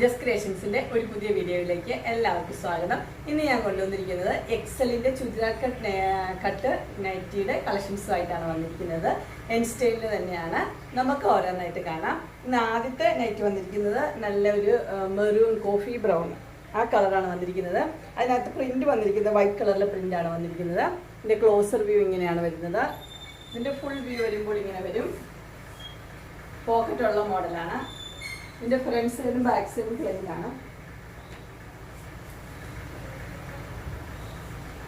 Just ക്രിയേഷൻസിന്റെ ഒരു പുതിയ വീഡിയോയിലേക്ക് എല്ലാവർക്കും സ്വാഗതം. ഇന്ന് ഞാൻ കൊണ്ടുവന്നിരിക്കുന്നത് എക്സലിന്റെ ചുരിദാർ കട്ട് നൈറ്റിയുടെ കളക്ഷൻസുമായിട്ടാണ് വന്നിരിക്കുന്നത്. എൻ സ്റ്റൈലിൽ തന്നെയാണ്. നമുക്ക് ഓരോന്നായിട്ട് കാണാം. ഇന്ന് ആദ്യത്തെ നൈറ്റ് വന്നിരിക്കുന്നത് നല്ലൊരു മെറൂൺ കോഫി ബ്രൗൺ ആ കളറാണ് വന്നിരിക്കുന്നത്. അതിനകത്ത് പ്രിന്റ് വന്നിരിക്കുന്നത് വൈറ്റ് കളറിലെ പ്രിന്റാണ് വന്നിരിക്കുന്നത്. ഇതിന്റെ ക്ലോസർ വ്യൂ ഇങ്ങനെയാണ് വരുന്നത്. ഇതിന്റെ ഫുൾ വ്യൂ വരുമ്പോൾ ഇങ്ങനെ വരും. പോക്കറ്റുള്ള മോഡലാണ്. ഇതിന്റെ ഫ്രണ്ട് സൈഡും ബാക്ക് സൈഡും പ്ലെയിനാണ്.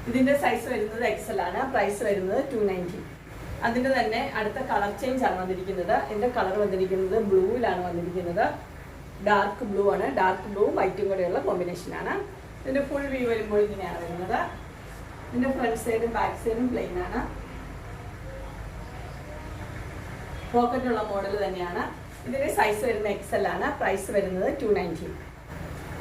ഇതിന്റെ സൈസ് വരുന്നത് എക്സൽ ആണ്. പ്രൈസ് വരുന്നത് 290. അതിന്റെ തന്നെ അടുത്ത കളർ ചേഞ്ച് ആണ് വന്നിരിക്കുന്നത്. ഇതിന്റെ കളർ വന്നിരിക്കുന്നത് ബ്ലൂവിലാണ് വന്നിരിക്കുന്നത്. ഡാർക്ക് ബ്ലൂ ആണ്. ഡാർക്ക് ബ്ലൂവും വൈറ്റും കൂടെയുള്ള കോമ്പിനേഷൻ ആണ്. ഇതിന്റെ ഫുൾ വ്യൂ വരുമ്പോൾ ഇങ്ങനെയാണ് വരുന്നത്. ഇതിന്റെ ഫ്രണ്ട് സൈഡും ബാക്ക് സൈഡും പ്ലെയിൻ ആണ്. പോക്കറ്റുള്ള മോഡൽ തന്നെയാണ്. ഇതിന്റെ സൈസ് വരുന്നത് എക്സൽ ആണ്. പ്രൈസ് വരുന്നത് 290.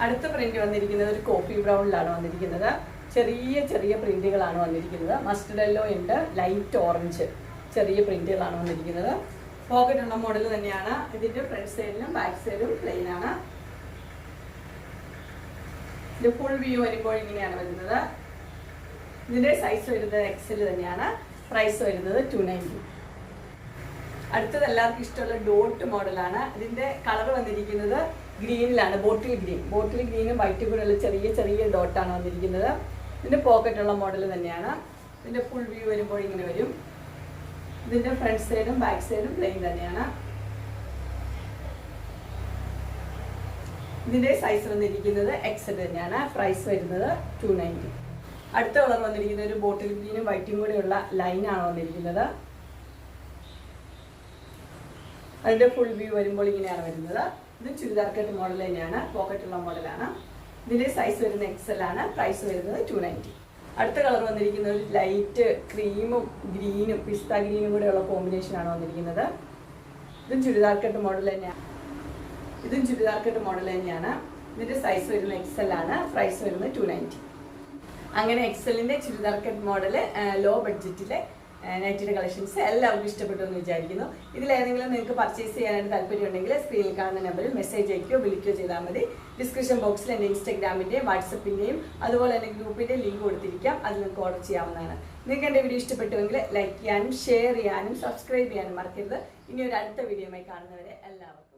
അടുത്ത പ്രിന്റ് വന്നിരിക്കുന്നത് ഒരു കോഫി ബ്രൗണിലാണ് വന്നിരിക്കുന്നത്. ചെറിയ ചെറിയ പ്രിന്റുകളാണ് വന്നിരിക്കുന്നത്. മസ്റ്റർഡ് യെല്ലോ ഉണ്ട്, ലൈറ്റ് ഓറഞ്ച് ചെറിയ പ്രിന്റുകളാണ് വന്നിരിക്കുന്നത്. പോക്കറ്റുള്ള മോഡൽ തന്നെയാണ്. ഇതിന്റെ ഫ്രണ്ട് സൈഡിലും ബാക്ക് സൈഡും പ്ലെയിൻ ആണ്. ഇത് ഫുൾ വ്യൂ വരുമ്പോൾ ഇങ്ങനെയാണ് വരുന്നത്. ഇതിന്റെ സൈസ് വരുന്നത് എക്സൽ തന്നെയാണ്. പ്രൈസ് വരുന്നത് 290. അടുത്തത് എല്ലാവർക്കും ഇഷ്ടമുള്ള ഡോട്ട് മോഡലാണ്. ഇതിന്റെ കളർ വന്നിരിക്കുന്നത് ഗ്രീനിലാണ്. ബോട്ടിൽ ഗ്രീനും വൈറ്റും കൂടെ ഉള്ള ചെറിയ ചെറിയ ഡോട്ടാണ് വന്നിരിക്കുന്നത്. ഇതിന്റെ പോക്കറ്റുള്ള മോഡൽ തന്നെയാണ്. ഇതിന്റെ ഫുൾ വ്യൂ വരുമ്പോൾ ഇങ്ങനെ വരും. ഇതിന്റെ ഫ്രണ്ട് സൈഡും ബാക്ക് സൈഡും പ്ലെയിൻ തന്നെയാണ്. ഇതിന്റെ സൈസ് വന്നിരിക്കുന്നത് എക്സൽ തന്നെയാണ്. പ്രൈസ് വരുന്നത് 290. അടുത്ത കളർ വന്നിരിക്കുന്നത് ഒരു ബോട്ടിൽ ഗ്രീനും വൈറ്റും കൂടെയുള്ള ലൈനാണ് വന്നിരിക്കുന്നത്. അതിന്റെ ഫുൾ വ്യൂ വരുമ്പോൾ ഇങ്ങനെയാണ് വരുന്നത്. ഇത് ചുരിദാർ കട്ട് മോഡൽ തന്നെയാണ്. പോക്കറ്റുള്ള മോഡലാണ്. ഇതിന്റെ സൈസ് വരുന്നത് എക്സൽ ആണ്. പ്രൈസ് വരുന്നത് 290. അടുത്ത കളർ വന്നിരിക്കുന്നത് ഒരു ലൈറ്റ് ക്രീമും ഗ്രീനും പിസ്ത ഗ്രീനും കൂടെ ഉള്ള കോമ്പിനേഷൻ ആണ് വന്നിരിക്കുന്നത്. ഇതും ചുരിദാർ കട്ട് മോഡൽ തന്നെയാണ്. ഇതിന്റെ സൈസ് വരുന്നത് എക്സൽ ആണ്. പ്രൈസ് വരുന്നത് 290. അങ്ങനെ എക്സലിന്റെ ചുരിദാർ കട്ട് മോഡൽ ലോ ബഡ്ജറ്റിലെ നൈറ്റിയുടെ കളക്ഷൻസ് എല്ലാവർക്കും ഇഷ്ടപ്പെട്ടു എന്ന് വിചാരിക്കുന്നു. ഇതിലേതെങ്കിലും നിങ്ങൾക്ക് പർച്ചേസ് ചെയ്യാനായിട്ട് താല്പര്യമുണ്ടെങ്കിൽ സ്ക്രീനിൽ കാണുന്ന നമ്പറിൽ മെസ്സേജ് അയക്കുകയോ വിളിക്കുകയോ ചെയ്താൽ മതി. ഡിസ്ക്രിപ്ഷൻ ബോക്സിൽ എൻ്റെ ഇൻസ്റ്റാഗ്രാമിൻ്റെയും വാട്സപ്പിൻ്റെയും അതുപോലെ തന്നെ ഗ്രൂപ്പിൻ്റെ ലിങ്ക് കൊടുത്തിരിക്കാം. അതിൽ നിങ്ങൾക്ക് ഓർഡർ ചെയ്യാവുന്നതാണ്. നിങ്ങൾക്ക് എൻ്റെ വീഡിയോ ഇഷ്ടപ്പെട്ടുവെങ്കിൽ ലൈക്ക് ചെയ്യാനും ഷെയർ ചെയ്യാനും സബ്സ്ക്രൈബ് ചെയ്യാനും മറക്കരുത്. ഇനി ഒരു അടുത്ത വീഡിയോയുമായി കാണുന്നവരെ എല്ലാവർക്കും